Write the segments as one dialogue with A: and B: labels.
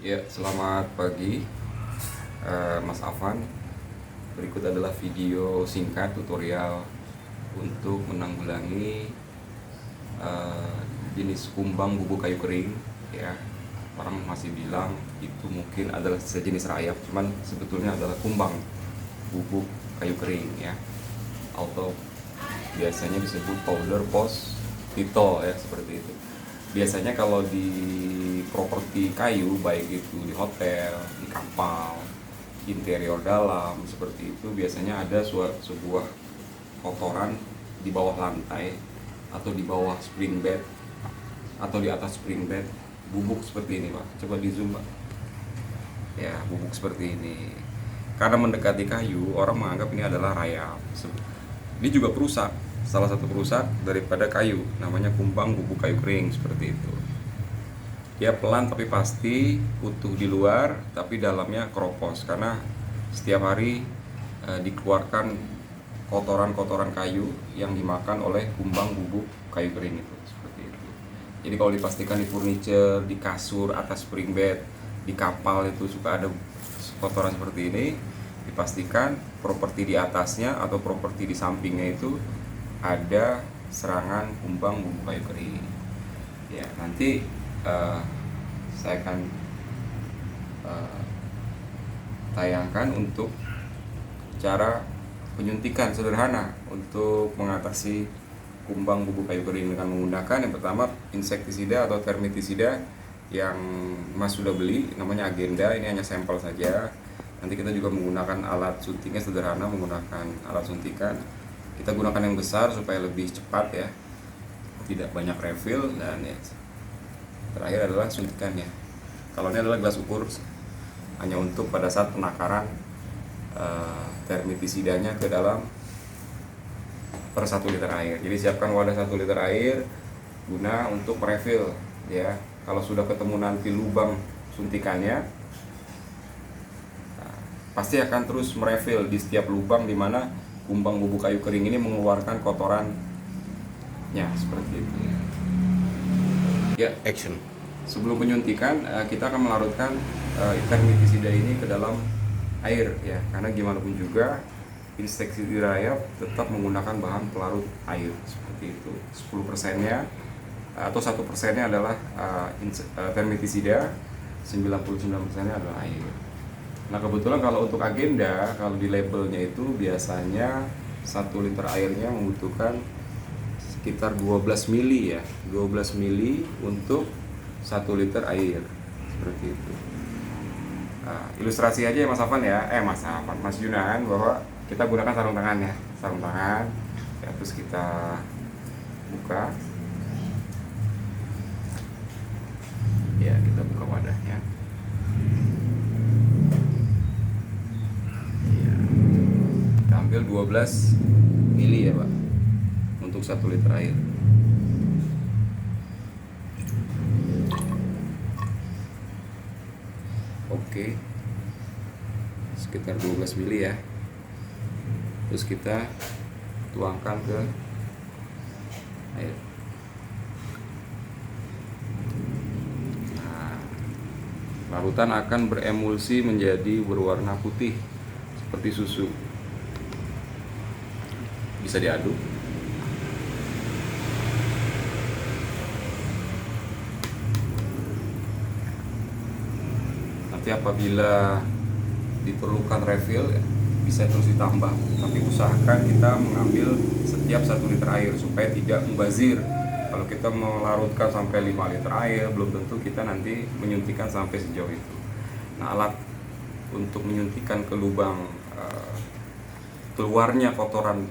A: Ya, selamat pagi, Mas Afan. Berikut adalah video singkat tutorial untuk menanggulangi eh, jenis kumbang bubuk kayu kering. Ya, orang masih bilang itu mungkin adalah sejenis rayap, cuman sebetulnya adalah kumbang bubuk kayu kering ya, atau biasanya disebut powder post tito ya, seperti itu. Biasanya kalau di properti kayu, baik itu di hotel, di kapal, interior dalam seperti itu, biasanya ada sebuah kotoran di bawah lantai atau di bawah spring bed atau di atas spring bed, bubuk seperti ini Pak. Coba di zoom Pak. Ya, bubuk seperti ini. Karena mendekati kayu, orang menganggap ini adalah rayap. Ini juga perusak, salah satu perusak daripada kayu, namanya kumbang bubuk kayu kering seperti itu. Dia pelan tapi pasti, utuh di luar tapi dalamnya keropos karena setiap hari dikeluarkan kotoran-kotoran kayu yang dimakan oleh kumbang bubuk kayu kering itu, seperti itu. Jadi kalau dipastikan di furniture, di kasur, atas spring bed, di kapal itu suka ada kotoran seperti ini, dipastikan properti di atasnya atau properti di sampingnya itu ada serangan kumbang bubuk kayu kering. Ya, nanti saya akan tayangkan untuk cara penyuntikan sederhana untuk mengatasi kumbang bubuk kayu kering dengan menggunakan yang pertama insektisida atau termitisida yang Mas sudah beli, namanya Agenda. Ini hanya sampel saja. Nanti kita juga menggunakan alat suntiknya sederhana, menggunakan alat suntikan. Kita gunakan yang besar supaya lebih cepat ya, tidak banyak refill. Dan ya, terakhir adalah suntikannya. Kalau ini adalah gelas ukur hanya untuk pada saat penakaran termitisidanya ke dalam per 1 liter air. Jadi siapkan wadah 1 liter air guna untuk merefill ya. Kalau sudah ketemu nanti lubang suntikannya, pasti akan terus merefill di setiap lubang di mana kumbang bubuk kayu kering ini mengeluarkan kotorannya, seperti itu. Ya, action. Sebelum penyuntikan, kita akan melarutkan termitisida ini ke dalam air ya, karena gimana pun juga insektisida rayap tetap menggunakan bahan pelarut air seperti itu. 10%-nya atau 1%-nya adalah termitisida, 99%-nya adalah air. Nah kebetulan kalau untuk Agenda, kalau di labelnya itu biasanya 1 liter airnya membutuhkan sekitar 12 mili ya, 12 mili untuk 1 liter air, seperti itu. Nah, ilustrasi aja ya Mas Afan ya, Mas Junan, bahwa kita gunakan sarung tangan ya, sarung tangan ya, terus kita buka ya, kita buka wadahnya ya, kita ambil 12 mili ya Pak untuk 1 liter air. Oke, sekitar 12 mili ya. Terus kita tuangkan ke air. Nah, larutan akan beremulsi menjadi berwarna putih seperti susu. Bisa diaduk. Nanti apabila diperlukan refill ya, bisa terus ditambah, tapi usahakan kita mengambil setiap 1 liter air supaya tidak mubazir. Kalau kita melarutkan sampai 5 liter air, belum tentu kita nanti menyuntikkan sampai sejauh itu. Nah, alat untuk menyuntikkan ke lubang keluarnya kotoran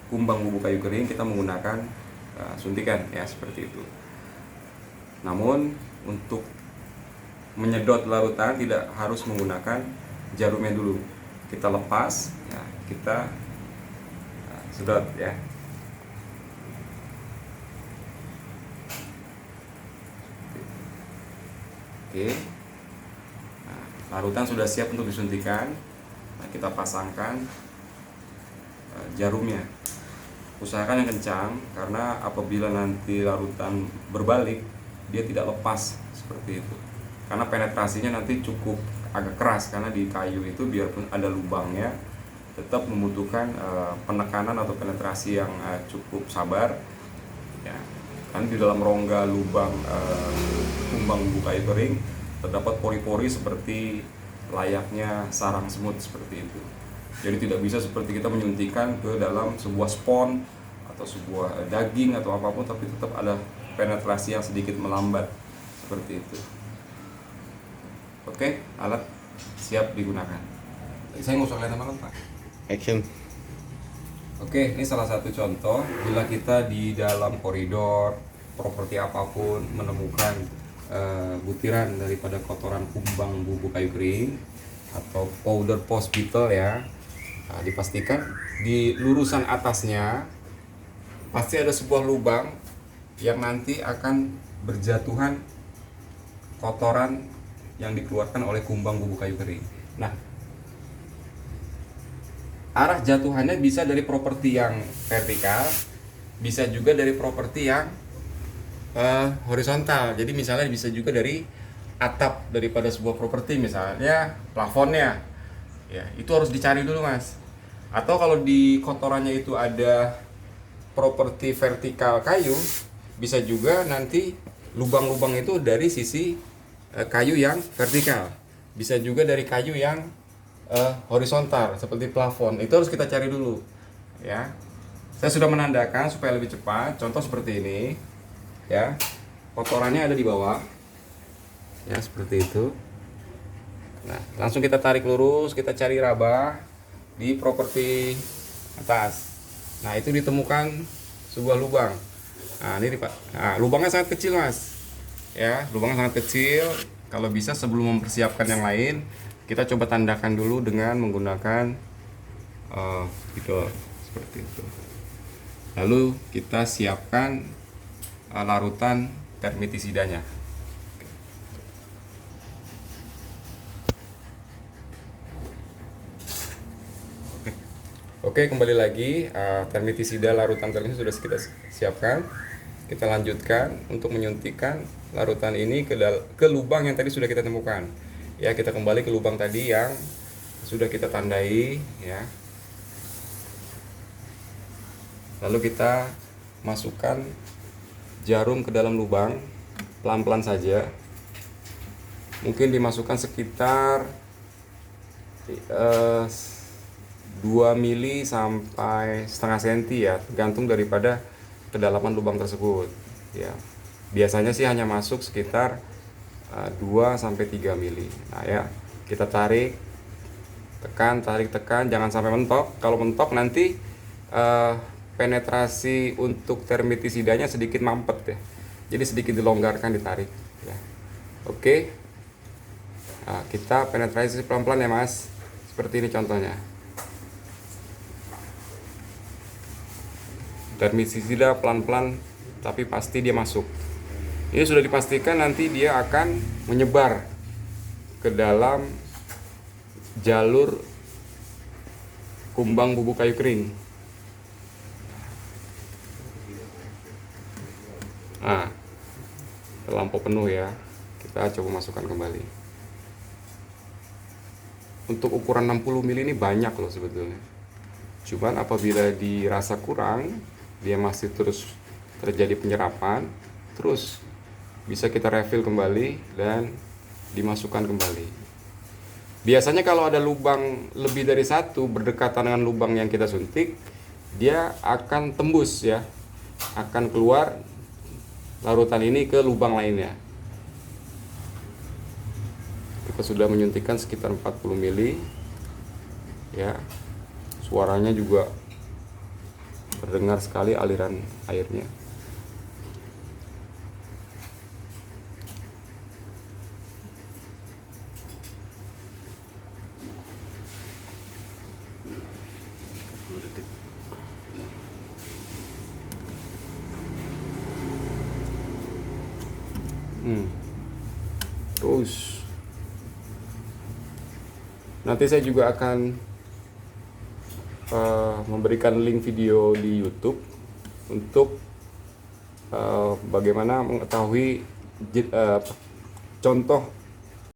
A: kumbang bubuk kayu kering, kita menggunakan suntikan ya, seperti itu. Namun untuk menyedot larutan tidak harus menggunakan jarumnya dulu, kita lepas ya, kita sedot ya. Oke, nah, larutan sudah siap untuk disuntikan. Nah, kita pasangkan jarumnya. Usahakan yang kencang, karena apabila nanti larutan berbalik, dia tidak lepas seperti itu. karena penetrasinya nanti cukup agak keras, karena di kayu itu biarpun ada lubangnya tetap membutuhkan penekanan atau penetrasi yang cukup sabar ya. Kan di dalam rongga lubang kumbang bubuk kayu kering terdapat pori-pori seperti layaknya sarang semut seperti itu. Jadi tidak bisa seperti kita menyuntikkan ke dalam sebuah spons atau sebuah daging atau apapun, tapi tetap ada penetrasi yang sedikit melambat seperti itu. Oke, alat siap digunakan. Saya nggak usah kelihatan banget, Pak.
B: Action.
A: Oke, ini salah satu contoh bila kita di dalam koridor properti apapun menemukan butiran daripada kotoran kumbang bubuk kayu kering atau powder post beetle ya. Nah, dipastikan di lurusan atasnya pasti ada sebuah lubang yang nanti akan berjatuhan kotoran yang dikeluarkan oleh kumbang bubuk kayu kering. Nah, arah jatuhannya bisa dari properti yang vertikal, bisa juga dari properti yang horizontal. Jadi misalnya bisa juga dari atap daripada sebuah properti, misalnya plafonnya. Ya, itu harus dicari dulu, Mas. Atau kalau di kotorannya itu ada properti vertikal kayu, bisa juga nanti lubang-lubang itu dari sisi kayu yang vertikal. Bisa juga dari kayu yang horizontal seperti plafon. Itu harus kita cari dulu ya. Saya sudah menandakan supaya lebih cepat. Contoh seperti ini ya, kotorannya ada di bawah ya, seperti itu. Nah, langsung kita tarik lurus, kita cari raba di properti atas. Nah, itu ditemukan sebuah lubang. Nah, ini Pak. Nah, lubangnya sangat kecil, Mas. Ya, lubangnya sangat kecil. Kalau bisa sebelum mempersiapkan yang lain, kita coba tandakan dulu dengan menggunakan gitu seperti itu. Lalu kita siapkan larutan termitisidanya. Oke, kembali lagi termitisida larutan termitisida sudah kita siapkan. Kita lanjutkan untuk menyuntikkan larutan ini ke lubang yang tadi sudah kita temukan. Ya, kita kembali ke lubang tadi yang sudah kita tandai ya. Lalu kita masukkan jarum ke dalam lubang pelan-pelan saja. Mungkin dimasukkan sekitar 2 mili sampai setengah senti ya, tergantung daripada kedalaman lubang tersebut ya. Biasanya sih hanya masuk sekitar 2 sampai 3 mili. Nah ya, kita tarik, tekan, tarik, tekan, jangan sampai mentok. Kalau mentok nanti penetrasi untuk termitisidanya sedikit mampet ya. Jadi sedikit dilonggarkan, ditarik ya. Oke. Nah, kita penetrasi pelan-pelan ya, Mas. Seperti ini contohnya. Termitisida pelan-pelan tapi pasti dia masuk. Ini sudah dipastikan nanti dia akan menyebar ke dalam jalur kumbang bubuk kayu kering. Nah, terlampau penuh ya. Kita coba masukkan kembali. Untuk ukuran 60 mili ini banyak loh sebetulnya. Cuman apabila dirasa kurang, dia masih terus terjadi penyerapan, terus bisa kita refill kembali dan dimasukkan kembali. Biasanya kalau ada lubang lebih dari satu berdekatan dengan lubang yang kita suntik, dia akan tembus ya, akan keluar larutan ini ke lubang lainnya. Kita sudah menyuntikkan sekitar 40 mili ya. Suaranya juga terdengar sekali aliran airnya. Terus nanti saya juga akan memberikan link video di YouTube untuk bagaimana mengetahui contoh